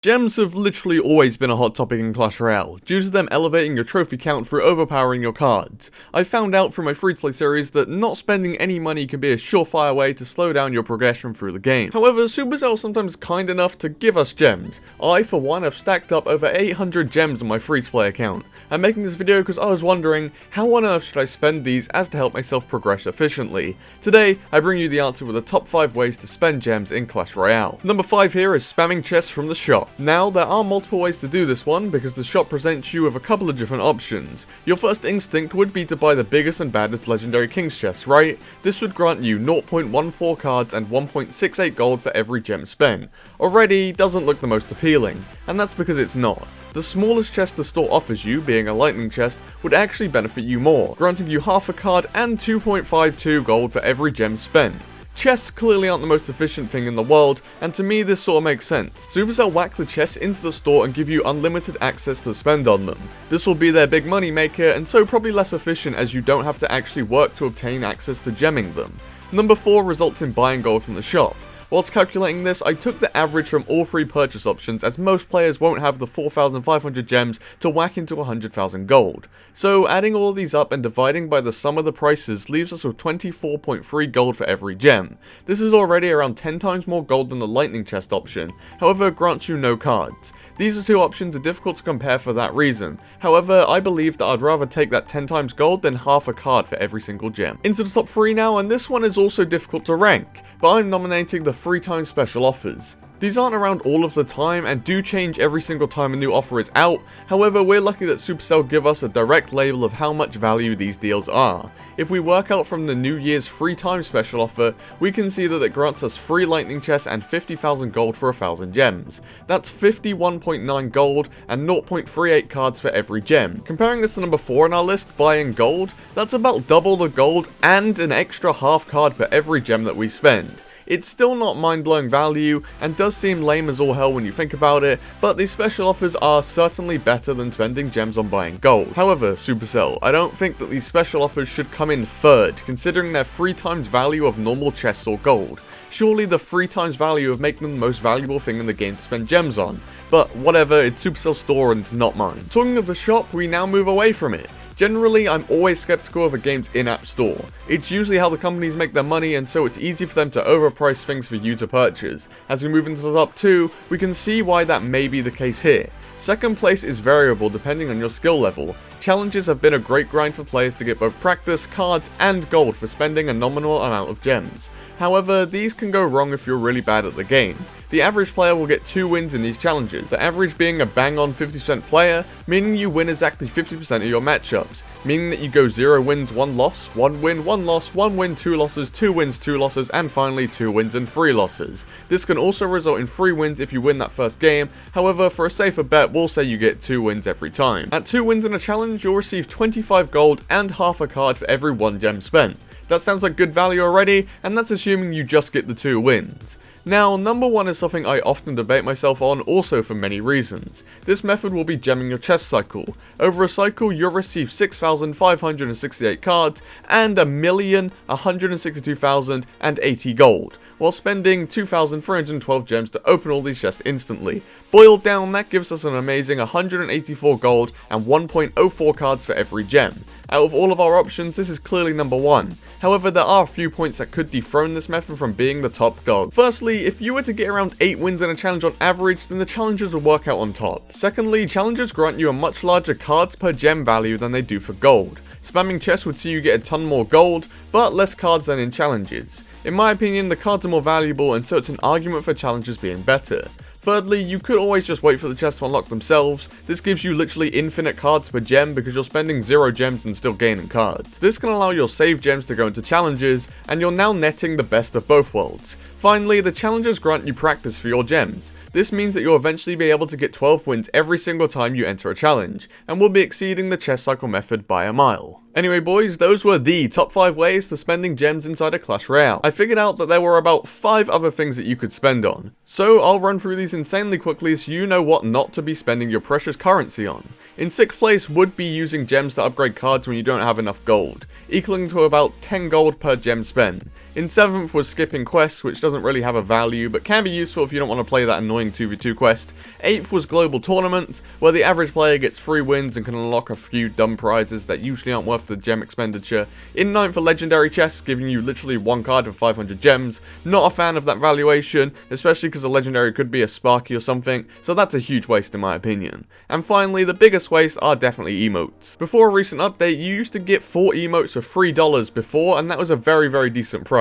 Gems have literally always been a hot topic in Clash Royale, due to them elevating your trophy count through overpowering your cards. I found out through my free-to-play series that not spending any money can be a surefire way to slow down your progression through the game. However, Supercell is sometimes kind enough to give us gems. I, for one, have stacked up over 800 gems on my free-to-play account. I'm making this video because I was wondering, how on earth should I spend these as to help myself progress efficiently? Today, I bring you the answer with the top 5 ways to spend gems in Clash Royale. Number 5 here is spamming chests from the shop. Now, there are multiple ways to do this one, because the shop presents you with a couple of different options. Your first instinct would be to buy the biggest and baddest legendary king's chests, right? This would grant you 0.14 cards and 1.68 gold for every gem spent. Already doesn't look the most appealing, and that's because it's not. The smallest chest the store offers you, being a lightning chest, would actually benefit you more, granting you half a card and 2.52 gold for every gem spent. Chests clearly aren't the most efficient thing in the world, and to me this sort of makes sense. Supercell whack the chests into the store and give you unlimited access to spend on them. This will be their big money maker, and so probably less efficient as you don't have to actually work to obtain access to gemming them. Number 4 results in buying gold from the shop. Whilst calculating this, I took the average from all 3 purchase options, as most players won't have the 4,500 gems to whack into 100,000 gold. So adding all of these up and dividing by the sum of the prices leaves us with 24.3 gold for every gem. This is already around 10 times more gold than the lightning chest option, however it grants you no cards. These 2 options are difficult to compare for that reason. However, I believe that I'd rather take that 10 times gold than half a card for every single gem. Into the top 3 now, and this one is also difficult to rank, but I'm nominating the 3 times special offers. These aren't around all of the time and do change every single time a new offer is out. However, we're lucky that Supercell give us a direct label of how much value these deals are. If we work out from the New Year's 3 times special offer, we can see that it grants us 3 lightning chests and 50,000 gold for 1,000 gems. That's 51.9 gold and 0.38 cards for every gem. Comparing this to number 4 on our list, buying gold, that's about double the gold and an extra half card for every gem that we spend. It's still not mind-blowing value, and does seem lame as all hell when you think about it, but these special offers are certainly better than spending gems on buying gold. However, Supercell, I don't think that these special offers should come in third, considering their 3 times value of normal chests or gold. Surely the 3 times value of making them the most valuable thing in the game to spend gems on. But whatever, it's Supercell's store and not mine. Talking of the shop, we now move away from it. Generally, I'm always skeptical of a game's in-app store. It's usually how the companies make their money, and so it's easy for them to overprice things for you to purchase. As we move into the top 2, we can see why that may be the case here. Second place is variable depending on your skill level. Challenges have been a great grind for players to get both practice, cards, and gold for spending a nominal amount of gems. However, these can go wrong if you're really bad at the game. The average player will get 2 wins in these challenges, the average being a bang-on 50% player, meaning you win exactly 50% of your matchups, meaning that you go 0 wins, 1 loss, 1 win, 1 loss, 1 win, 2 losses, 2 wins, 2 losses, and finally 2 wins and 3 losses. This can also result in 3 wins if you win that first game, however, for a safer bet, we'll say you get 2 wins every time. At 2 wins in a challenge, you'll receive 25 gold and half a card for every 1 gem spent. That sounds like good value already, and that's assuming you just get the 2 wins. Now, number 1 is something I often debate myself on, also for many reasons. This method will be gemming your chest cycle. Over a cycle, you'll receive 6,568 cards and 1,162,080 gold, while spending 2,312 gems to open all these chests instantly. Boiled down, that gives us an amazing 184 gold and 1.04 cards for every gem. Out of all of our options, this is clearly number 1. However, there are a few points that could dethrone this method from being the top dog. Firstly, if you were to get around 8 wins in a challenge on average, then the challenges would work out on top. Secondly, challenges grant you a much larger cards per gem value than they do for gold. Spamming chests would see you get a ton more gold, but less cards than in challenges. In my opinion, the cards are more valuable, and so it's an argument for challenges being better. Thirdly, you could always just wait for the chests to unlock themselves. This gives you literally infinite cards per gem because you're spending 0 gems and still gaining cards. This can allow your saved gems to go into challenges, and you're now netting the best of both worlds. Finally, the challenges grant you practice for your gems. This means that you'll eventually be able to get 12 wins every single time you enter a challenge, and will be exceeding the chest cycle method by a mile. Anyway boys, those were the top 5 ways to spending gems inside a Clash Royale. I figured out that there were about 5 other things that you could spend on. So I'll run through these insanely quickly so you know what not to be spending your precious currency on. In 6th place would be using gems to upgrade cards when you don't have enough gold, equaling to about 10 gold per gem spent. In 7th was skipping quests, which doesn't really have a value, but can be useful if you don't want to play that annoying 2v2 quest. 8th was global tournaments, where the average player gets free wins and can unlock a few dumb prizes that usually aren't worth the gem expenditure. In 9th are legendary chests, giving you literally one card for 500 gems. Not a fan of that valuation, especially because a legendary could be a Sparky or something, so that's a huge waste in my opinion. And finally, the biggest waste are definitely emotes. Before a recent update, you used to get 4 emotes for $3 before, and that was a very decent price.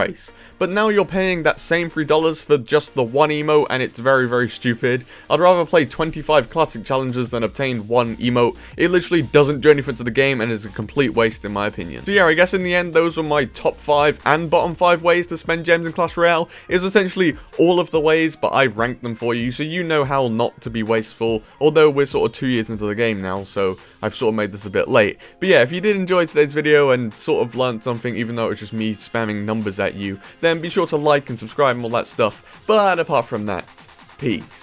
But now you're paying that same $3 for just the one emote, and it's very stupid. I'd rather play 25 classic challenges than obtain one emote. It literally doesn't do anything to the game and is a complete waste in my opinion. So yeah, I guess in the end, those were my top 5 and bottom 5 ways to spend gems in Clash Royale. It was essentially all of the ways, but I've ranked them for you, so you know how not to be wasteful, although we're sort of 2 years into the game now, so I've sort of made this a bit late. But yeah, if you did enjoy today's video and sort of learned something, even though it was just me spamming numbers at you, then be sure to like and subscribe and all that stuff. But apart from that, peace.